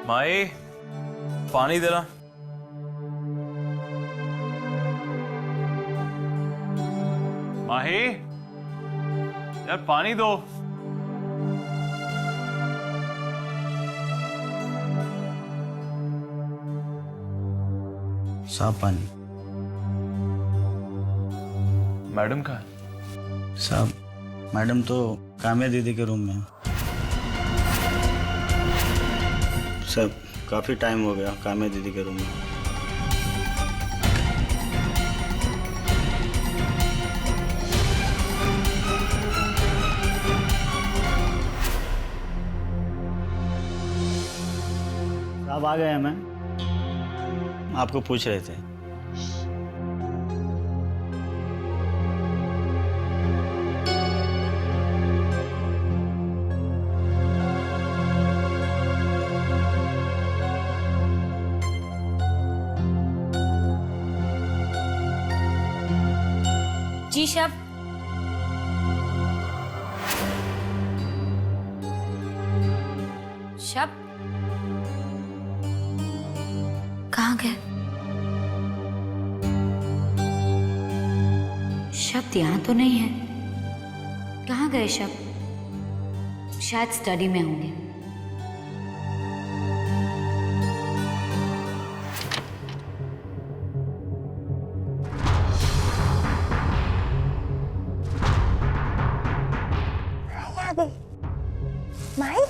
माई, पानी देना। माही, यार पानी दो। साहब पानी। मैडम कहाँ है? साहब मैडम तो काम्या दीदी के रूम में है। सब काफी टाइम हो गया काम्या दीदी के रूम में। साहब आ गए हैं, मैं आपको पूछ रहे थे। जी शब, शब कहाँ गए? शब्द यहाँ तो नहीं है। कहाँ गए शब्द? शायद स्टडी में होंगे। माही,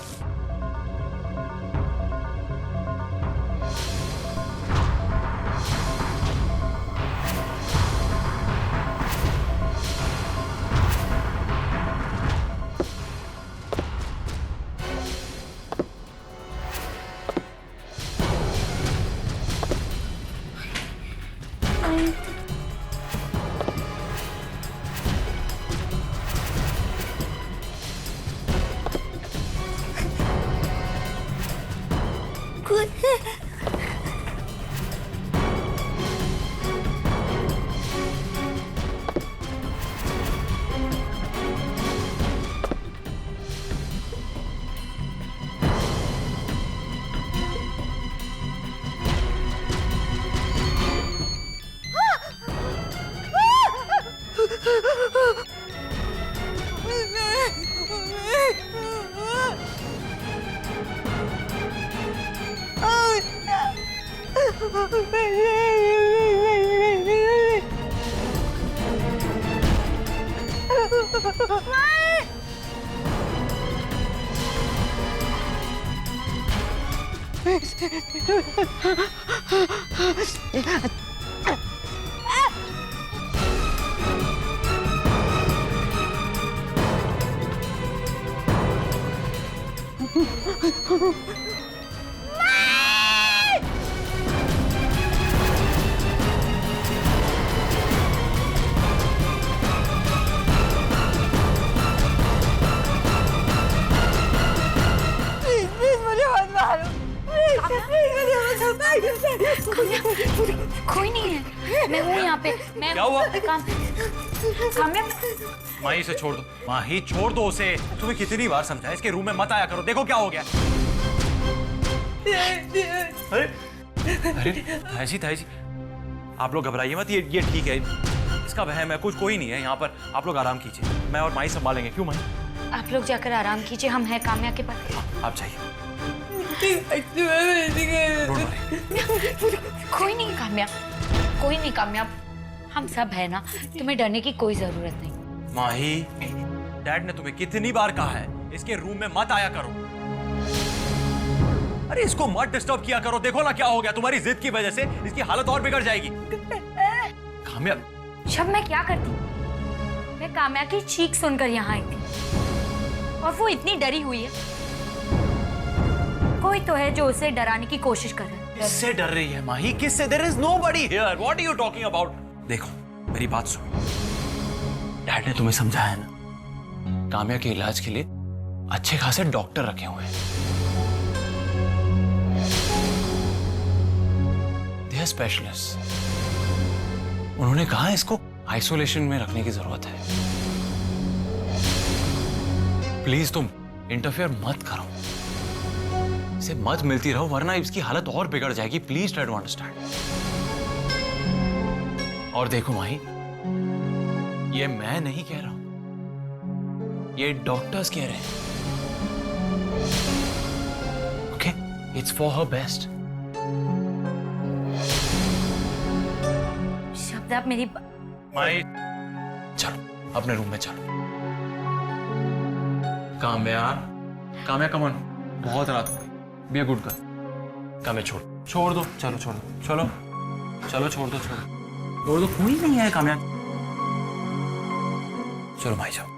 कोई नहीं है, मैं हूँ यहाँ पे। मैं क्या हुआ? काम्या, माही से छोड़ दो। माही छोड़ दो उसे। तुम्हें कितनी बार समझाया इसके रूम में मत आया करो। देखो क्या हो गया। अरे अरे ताई जी, आप लोग घबराइए मत। ये ठीक है, इसका वहम है, कुछ कोई नहीं है यहाँ पर। आप लोग आराम कीजिए, मैं और माही संभालेंगे। क्यों माही? आप लोग जाकर आराम कीजिए, हम हैं काम्या के पास। हाँ, आप जाइए। कोई नहीं काम्या, कोई नहीं काम्या, हम सब है ना, तुम्हें डरने की कोई जरूरत नहीं। माही, डैड ने तुम्हें कितनी बार कहा है इसके रूम में मत आया करो। अरे इसको मत डिस्टर्ब किया करो। देखो ना क्या हो गया। तुम्हारी जिद की वजह से इसकी हालत और बिगड़ जाएगी। काम्या, शब मैं क्या करती? मैं काम्या की चीख सुनकर यहाँ आई थी और वो इतनी डरी हुई है। कोई तो है जो उसे डराने की कोशिश कर रहा है। किससे डर रही है माही? किससे? There is nobody here. What are you talking about? देखो मेरी बात सुनो। डैड ने तुम्हें समझाया ना, काम्या के इलाज के लिए अच्छे खासे डॉक्टर रखे हुए हैं। They are specialists. उन्होंने कहा इसको आइसोलेशन में रखने की जरूरत है। प्लीज तुम इंटरफेयर मत करो। इसे मत मिलती रहो वरना इसकी हालत और बिगड़ जाएगी। Please try to understand. और देखो माही, ये मैं नहीं कह रहा हूं, ये डॉक्टर्स कह रहे हैं। Okay, it's for her best. शब्द, आप मेरी माही, चलो अपने रूम में चलो। काम्या, काम्या कम ऑन, बहुत रात हो गई। Be a good girl. Kamya छोड़ दो, चलो छोड़ दो, चलो चलो छोड़ दो कोई नहीं है काम्या। चलो भाई जाओ।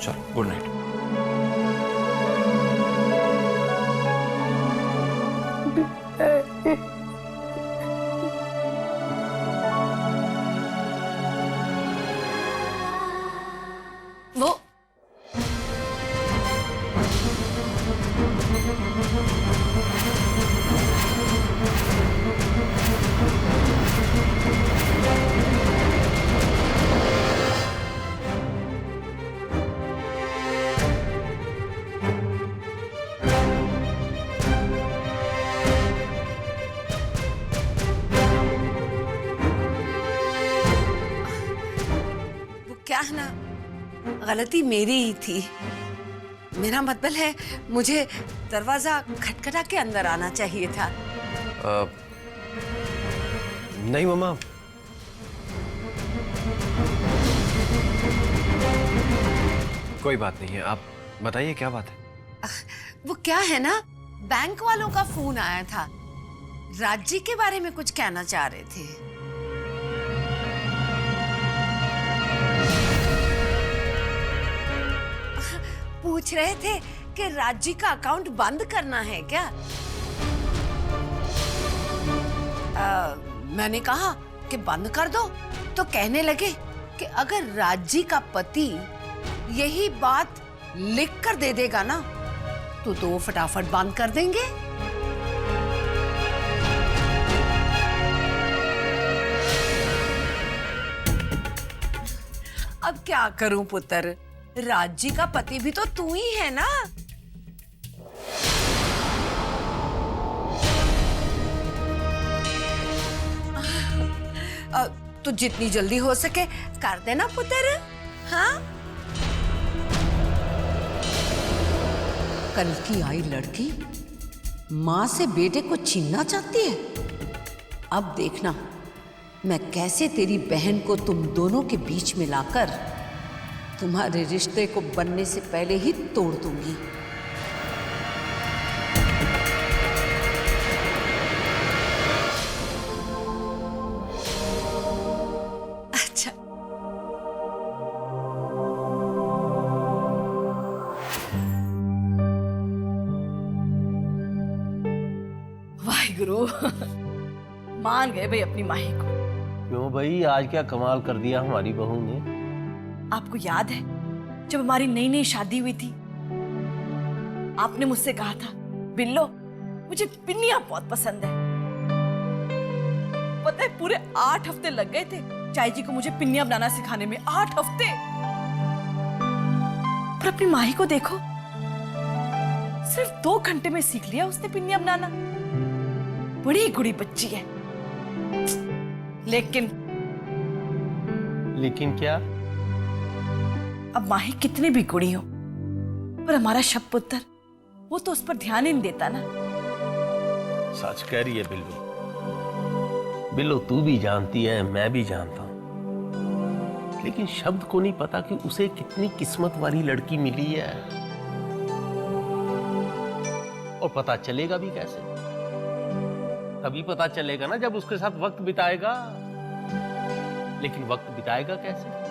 चलो गुड नाइट। वो क्या है ना, गलती मेरी ही थी। मेरा मतलब है मुझे दरवाजा खटखटा के अंदर आना चाहिए था। नहीं मम्मा, कोई बात नहीं है। आप बताइए क्या बात है। वो क्या है ना, बैंक वालों का फोन आया था, राज्य के बारे में कुछ कहना चाह रहे थे। पूछ रहे थे कि राज्य का अकाउंट बंद करना है क्या। मैंने कहा कि बंद कर दो, तो कहने लगे कि अगर राज्य का पति यही बात लिख कर दे देगा ना, तो वो फटाफट बंद कर देंगे। अब क्या करूं पुत्र, राज्य का पति भी तो तू ही है ना। तो जितनी जल्दी हो सके कर देना पुत्र। हाँ, कल की आई लड़की मां से बेटे को छीनना चाहती है। अब देखना मैं कैसे तेरी बहन को तुम दोनों के बीच में लाकर तुम्हारे रिश्ते को बनने से पहले ही तोड़ दूंगी। अच्छा, वाहिगुरु, मान गए भाई अपनी माही को। क्यों भाई, आज क्या कमाल कर दिया हमारी बहू ने। आपको याद है जब हमारी नई नई शादी हुई थी, आपने मुझसे कहा था, बिल्लो मुझे पिन्नियां बहुत पसंद है। पता है पूरे 8 हफ्ते लग गए थे चाय जी को मुझे पिन्नियां बनाना सिखाने में। 8 हफ्ते। पर अपनी माही को देखो, सिर्फ 2 घंटे में सीख लिया उसने पिन्नियां बनाना। बड़ी गुड़ी बच्ची है। लेकिन क्या? अब माही कितनी भी गुड़ी हो, पर हमारा शब पुत्र वो तो उस पर ध्यान ही नहीं देता ना। सच कह रही है बिल्लू। बिल्लू, तू भी जानती है, मैं भी जानता हूं, लेकिन शब्द को नहीं पता कि उसे कितनी किस्मत वाली लड़की मिली है। और पता चलेगा भी कैसे? तभी पता चलेगा ना जब उसके साथ वक्त बिताएगा। लेकिन वक्त बिताएगा कैसे?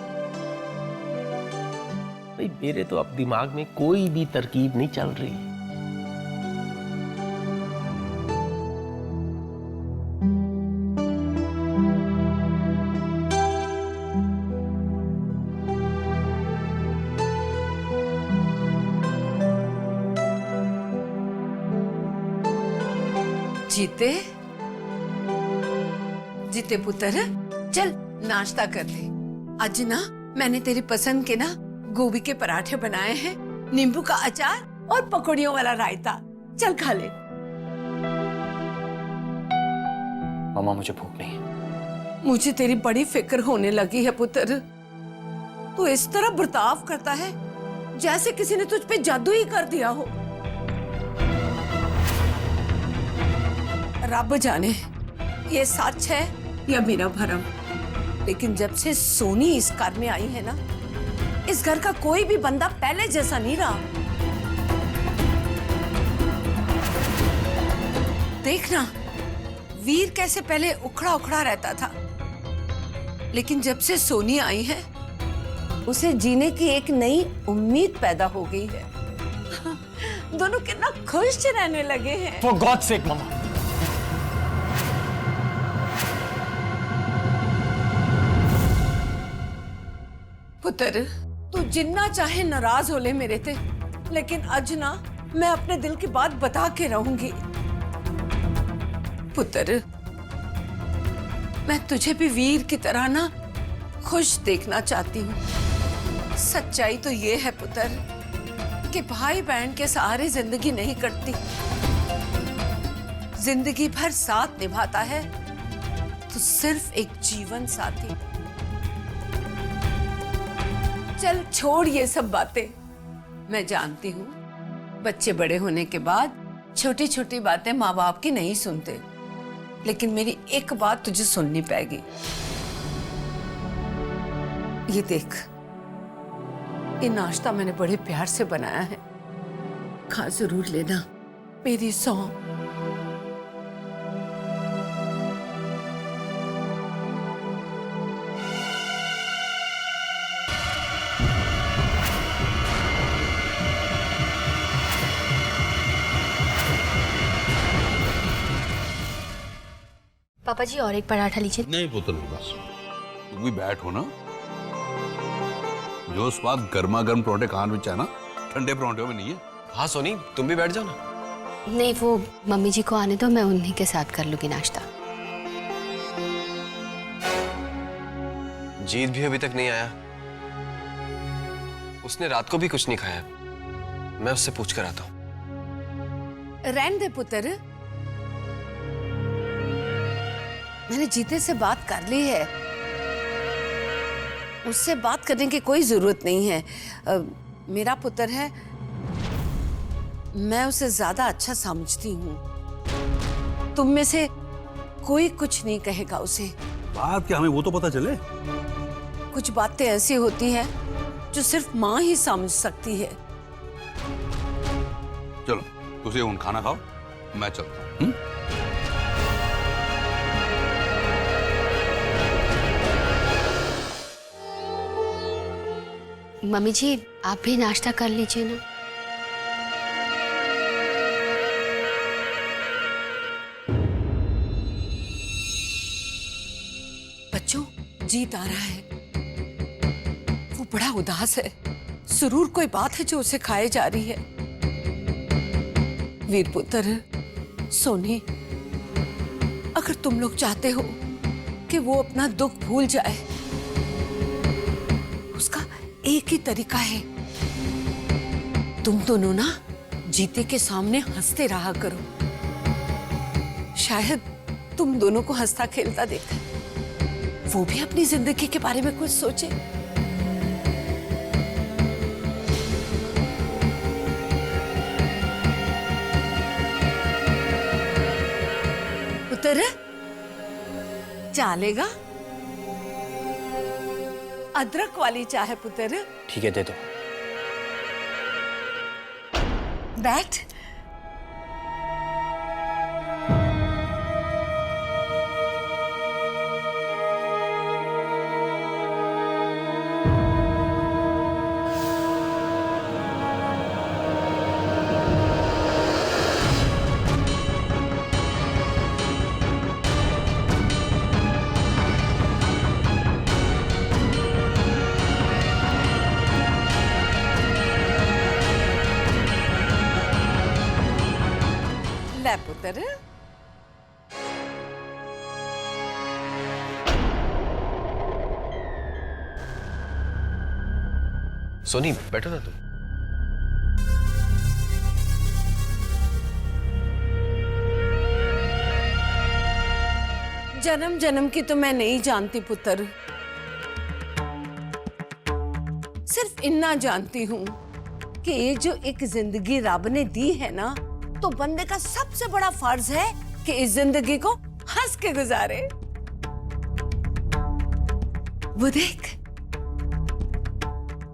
भाई मेरे तो अब दिमाग में कोई भी तरकीब नहीं चल रही। जीते, जीते पुत्र, चल नाश्ता कर ले। आज ना मैंने तेरी पसंद के ना गोभी के पराठे बनाए हैं, नींबू का अचार और पकौड़ियों वाला रायता। चल खा ले। मामा मुझे भूख नहीं है। मुझे तेरी बड़ी फिक्र होने लगी है पुत्र। तू इस तरह बर्ताव करता है जैसे किसी ने तुझ पे जादू ही कर दिया हो। रब जाने ये सच है या मेरा भरम, लेकिन जब से सोनी इस घर में आई है ना, इस घर का कोई भी बंदा पहले जैसा नहीं रहा। देखना वीर कैसे पहले उखड़ा उखड़ा रहता था, लेकिन जब से सोनी आई है उसे जीने की एक नई उम्मीद पैदा हो गई है। दोनों कितना खुश रहने लगे हैं। For God's sake, मामा। पुत्र, तू जितना चाहे नाराज हो ले मेरे ते, लेकिन आज ना मैं अपने दिल की बात बता के रहूंगी। पुत्र, मैं तुझे भी वीर की तरह ना खुश देखना चाहती हूँ। सच्चाई तो ये है पुत्र कि भाई बहन के सहारे जिंदगी नहीं कटती, जिंदगी भर साथ निभाता है तो सिर्फ एक जीवन साथी। चल छोड़ ये सब बातें। मैं जानती हूँ बच्चे बड़े होने के बाद छोटी छोटी बातें माँ बाप की नहीं सुनते, लेकिन मेरी एक बात तुझे सुननी पड़ेगी। ये देख, ये नाश्ता मैंने बड़े प्यार से बनाया है, खा जरूर लेना मेरी सौ। पापा जी और एक पराठा लीजिए। नहीं पुत्र, बस तुम भी बैठो ना। जो स्वाद गर्मा गर्म परोठे खान में है ना, ठंडे परोठों में नहीं है। हाँ सोनी, तुम भी बैठ जाओ ना। नहीं, वो मम्मी जी को आने दो, मैं उन्हीं के साथ कर लूंगी नाश्ता। जीत भी अभी तक नहीं आया, उसने रात को भी कुछ नहीं खाया। मैं उससे पूछ कर आता हूँ। रहने दे पुत्र, मैंने जीते से बात कर ली है, उससे बात करने की कोई जरूरत नहीं है। मेरा पुत्र है, मैं उसे ज्यादा अच्छा समझती हूँ। तुम में से कोई कुछ नहीं कहेगा उसे। बात क्या, हमें वो तो पता चले। कुछ बातें ऐसी होती हैं जो सिर्फ माँ ही समझ सकती है। चलो तुझे उन खाना खाओ, मैं चलता हूँ। मम्मी जी आप भी नाश्ता कर लीजिए ना। बच्चों, जीत आ रहा है, वो बड़ा उदास है। जरूर कोई बात है जो उसे खाए जा रही है। वीर पुत्र, सोनी, अगर तुम लोग चाहते हो कि वो अपना दुख भूल जाए, उसका एक ही तरीका है, तुम दोनों ना जीते के सामने हंसते रहा करो। शायद तुम दोनों को हंसता खेलता देखा, वो भी अपनी जिंदगी के बारे में कुछ सोचे। पुत्र, चालेगा? अदरक वाली चाय है पुत्र। ठीक है, दे दो। बैठ। ले पुत्र, सोनी बैठो ना तुम। जन्म जन्म की तो मैं नहीं जानती पुत्र, सिर्फ इतना जानती हूँ कि ये जो एक जिंदगी रब ने दी है ना, तो बंदे का सबसे बड़ा फर्ज है कि इस जिंदगी को हंस के गुजारे। वो देख,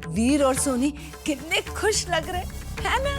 वीर और सोनी कितने खुश लग रहे हैं ना?